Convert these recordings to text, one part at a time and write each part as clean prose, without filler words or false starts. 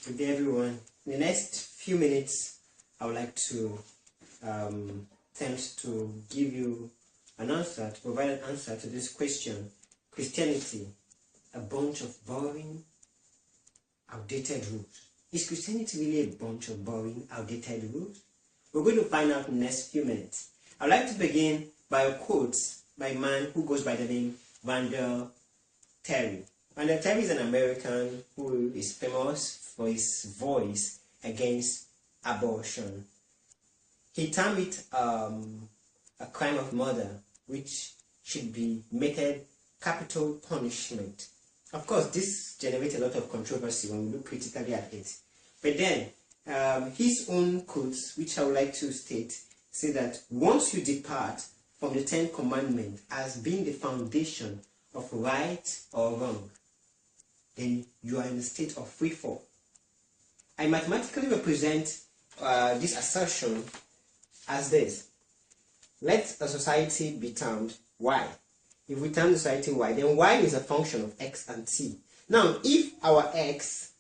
Good day, everyone. In the next few minutes, I would like to attempt to give you an answer, to provide an answer to this question: Christianity, a bunch of boring, outdated rules? Is Christianity really a bunch of boring, outdated rules? We're going to find out in the next few minutes. I'd like to begin by a quote by a man who goes by the name Randall Terry. Randall Terry is an American who is famous for his voice against abortion. He termed it a crime of murder, which should be meted capital punishment. Of course, this generates a lot of controversy when we look critically at it. But then, his own quotes, which I would like to state, say that once you depart from the 10 Commandments as being the foundation of right or wrong, then you are in a state of free fall. I mathematically represent this assertion as this: let a society be termed Y. If we term the society Y, then Y is a function of X and T. Now, if our X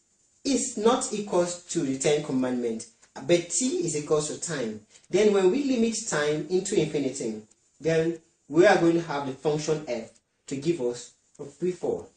is not equal to the 10 Commandments, but T is equal to time, then when we limit time into infinity, then we are going to have the function F to give us a free fall.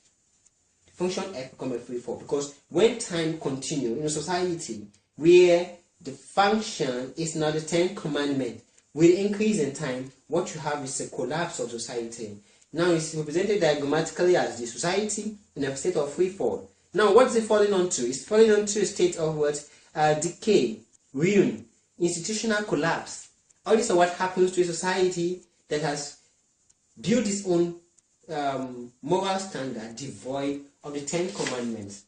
Function F become a free fall, because when time continues in a society where the function is not the 10 Commandments, with increase in time, what you have is a collapse of society. Now it's represented diagrammatically as the society in a state of free fall. Now what is it falling onto? It's falling onto a state of what? Decay, ruin, institutional collapse. All this is what happens to a society that has built its own moral standard devoid of the 10 Commandments.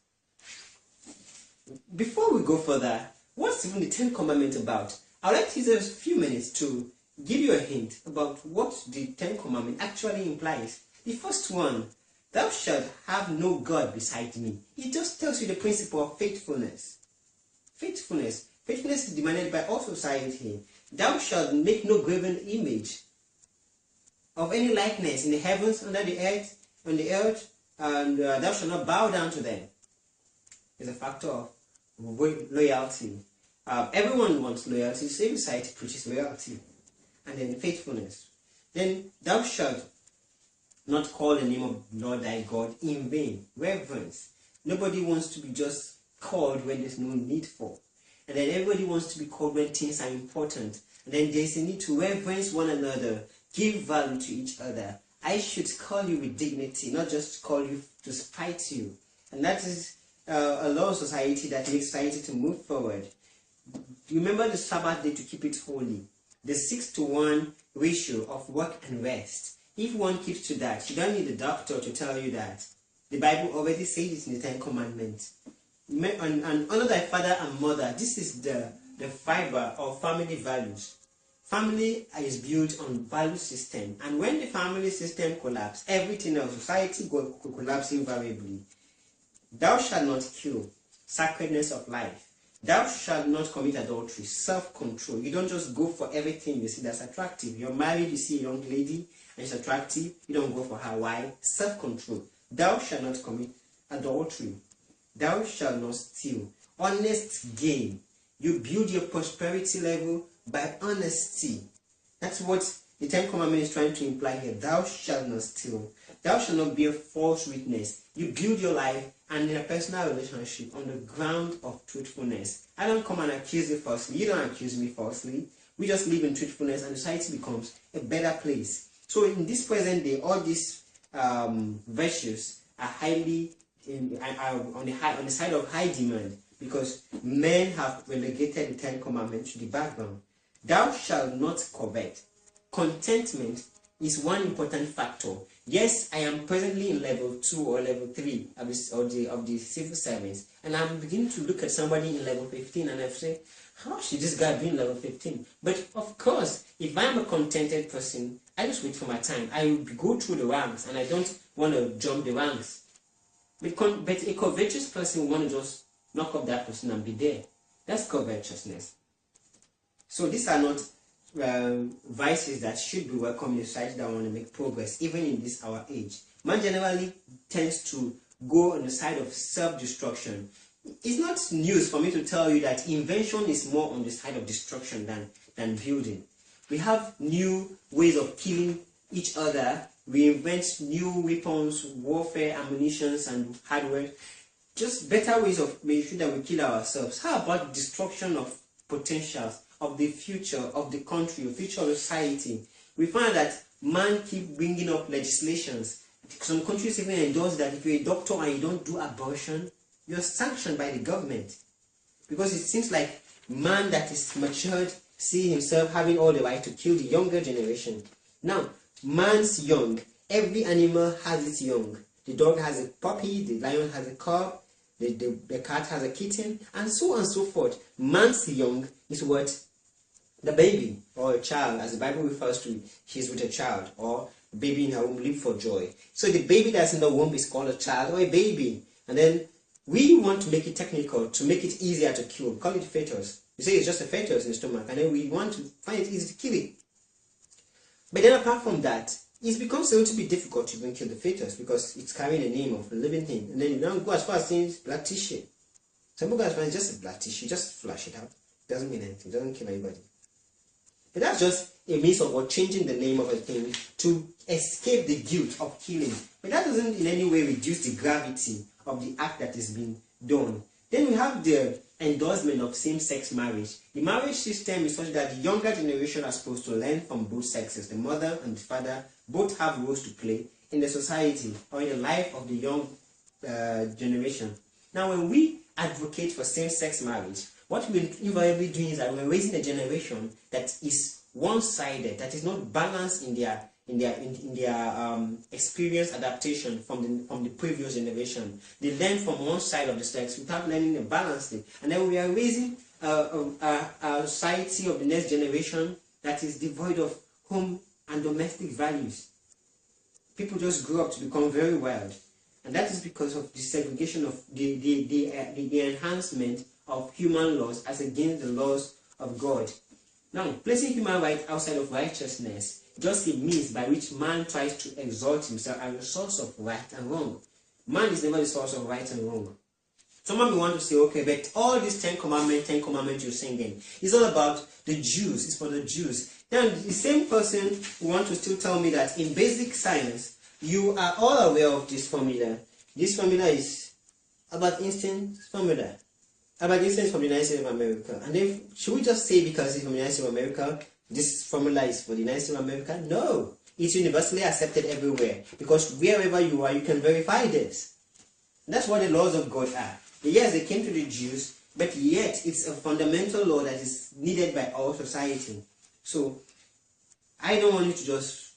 Before we go further, what's even the 10 Commandments about? I'd like to use a few minutes to give you a hint about what the 10 Commandments actually implies. The first one, thou shalt have no God beside me. It just tells you the principle of faithfulness. Faithfulness. Faithfulness is demanded by all society. Thou shalt make no graven image of any likeness in the heavens, under the earth, on the earth, and thou shalt not bow down to them. It's a factor of loyalty. Everyone wants loyalty, so every society preaches loyalty. And then faithfulness. Then thou shalt not call the name of Lord thy God in vain. Reverence. Nobody wants to be just called when there's no need for. And then everybody wants to be called when things are important. And then there's a need to reverence one another, give value to each other. I should call you with dignity, not just call you to spite you. And that is a law of society that makes society to move forward. Remember the Sabbath day to keep it holy. The 6:1 ratio of work and rest. If one keeps to that, you don't need a doctor to tell you that. The Bible already says it in the 10 Commandments. And honor thy father and mother. This is the fiber of family values. Family is built on value system, and when the family system collapses, everything else, society will collapse invariably. Thou shalt not kill, sacredness of life. Thou shalt not commit adultery, self-control. You don't just go for everything you see that's attractive. You're married, you see a young lady and she's attractive, you don't go for her. Why? Self-control. Thou shalt not commit adultery. Thou shalt not steal. Honest gain. You build your prosperity level by honesty. That's what the 10 Commandments is trying to imply here. Thou shalt not steal. Thou shalt not be a false witness. You build your life and in a personal relationship on the ground of truthfulness. I don't come and accuse you falsely. You don't accuse me falsely. We just live in truthfulness and society becomes a better place. So in this present day, all these virtues are highly on the side of high demand, because men have relegated the 10 Commandments to the background. Thou shalt not covet. Contentment is one important factor. Yes, I am presently in level 2 or level 3 of the civil service, and I'm beginning to look at somebody in level 15 and I say, how should this guy be in level 15? But of course, if I'm a contented person, I just wait for my time. I go through the ranks and I don't want to jump the ranks. But a covetous person want to just knock up that person and be there. That's covetousness. So these are not vices that should be welcomed in society that want to make progress, even in this our age. Man generally tends to go on the side of self-destruction. It's not news for me to tell you that invention is more on the side of destruction than building. We have new ways of killing each other. We invent new weapons, warfare, ammunitions, and hardware. Just better ways of making sure that we kill ourselves. How about destruction of potentials, of the future of the country, of future of society? We find that man keep bringing up legislations. Some countries even endorse that if you're a doctor and you don't do abortion, you're sanctioned by the government. Because it seems like man that is matured see himself having all the right to kill the younger generation. Now, man's young. Every animal has its young. The dog has a puppy, the lion has a cub, the cat has a kitten, and so on and so forth. Man's young is what? The baby, or a child, as the Bible refers to, she's with a child, or baby in her womb leap for joy. So the baby that's in the womb is called a child or a baby. And then we want to make it technical, to make it easier to kill. We call it fetus. We say it's just a fetus in the stomach, and then we want to find it easy to kill it. But then apart from that, it becomes a little bit difficult to even kill the fetus because it's carrying the name of a living thing. And then you now go as far as saying it's blood tissue. Some people go as far as just a blood tissue, just flush it out. It doesn't mean anything, it doesn't kill anybody. But that's just a means of what, changing the name of a thing to escape the guilt of killing. But that doesn't in any way reduce the gravity of the act that is being done. Then we have the endorsement of same-sex marriage. The marriage system is such that the younger generation are supposed to learn from both sexes. The mother and the father both have roles to play in the society or in the life of the young generation. Now, when we advocate for same-sex marriage, what we're invariably doing is that we're raising a generation that is one-sided, that is not balanced in their experience adaptation from the previous generation. They learn from one side of the sex without learning a balanced thing. And then we are raising a society of the next generation that is devoid of home and domestic values. People just grow up to become very wild. And that is because of the segregation of the enhancement of human laws as against the laws of God. Now, placing human rights outside of righteousness just a means by which man tries to exalt himself as the source of right and wrong. Man is never the source of right and wrong. Someone may want to say, okay, but all these 10 commandments you're singing, it's all about the Jews, it's for the Jews. Then the same person who wants to still tell me that in basic science, you are all aware of this formula. This formula is Albert Einstein's formula. Albert Einstein is from the United States of America. And then, should we just say because it's from the United States of America, this formula is for the United States of America? No. It's universally accepted everywhere. Because wherever you are, you can verify this. And that's what the laws of God are. Yes, they came to the Jews, but yet it's a fundamental law that is needed by our society. So, I don't want you to just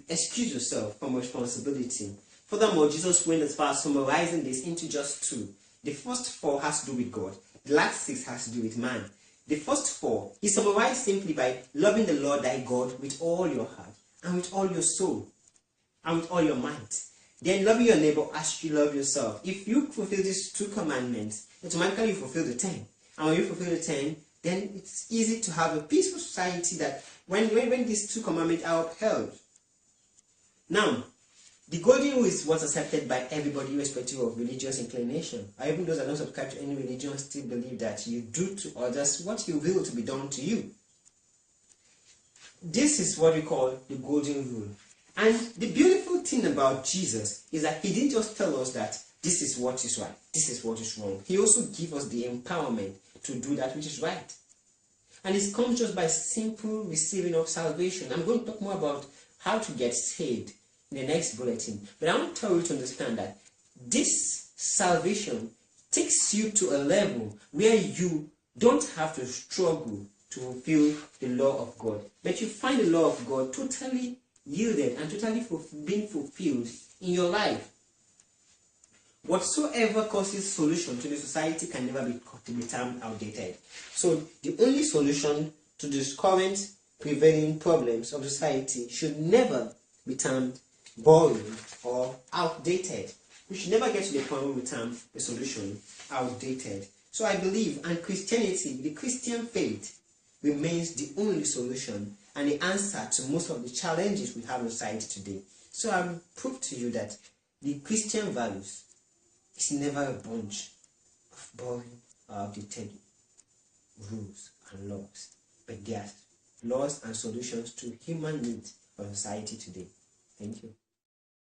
excuse yourself from responsibility. Furthermore, Jesus went as far as summarizing this into just 2. The first 4 has to do with God. The last 6 has to do with man. The first 4 is summarized simply by loving the Lord thy God with all your heart, and with all your soul, and with all your might. Then loving your neighbor as you love yourself. If you fulfill these 2 commandments, automatically you fulfill the 10. And when you fulfill the 10, then it's easy to have a peaceful society that when these 2 commandments are upheld. Now, the golden rule is what's accepted by everybody irrespective of religious inclination. Or even those that don't subscribe to any religion still believe that you do to others what you will to be done to you. This is what we call the golden rule. And the beautiful thing about Jesus is that he didn't just tell us that this is what is right, this is what is wrong. He also gives us the empowerment to do that which is right. And it comes just by simple receiving of salvation. I'm going to talk more about how to get saved in the next bulletin. But I want to tell you to understand that this salvation takes you to a level where you don't have to struggle to fulfill the law of God. But you find the law of God totally yielded and totally being fulfilled in your life. Whatsoever causes solution to the society can never be termed outdated. So the only solution to the current prevailing problems of society should never be termed boring or outdated. We should never get to the point where we term the solution outdated. So I believe, and Christianity, the Christian faith, remains the only solution and the answer to most of the challenges we have in society today. So I will prove to you that the Christian values is never a bunch of of boring or outdated rules and laws, but they are laws and solutions to human needs for society today. Thank you.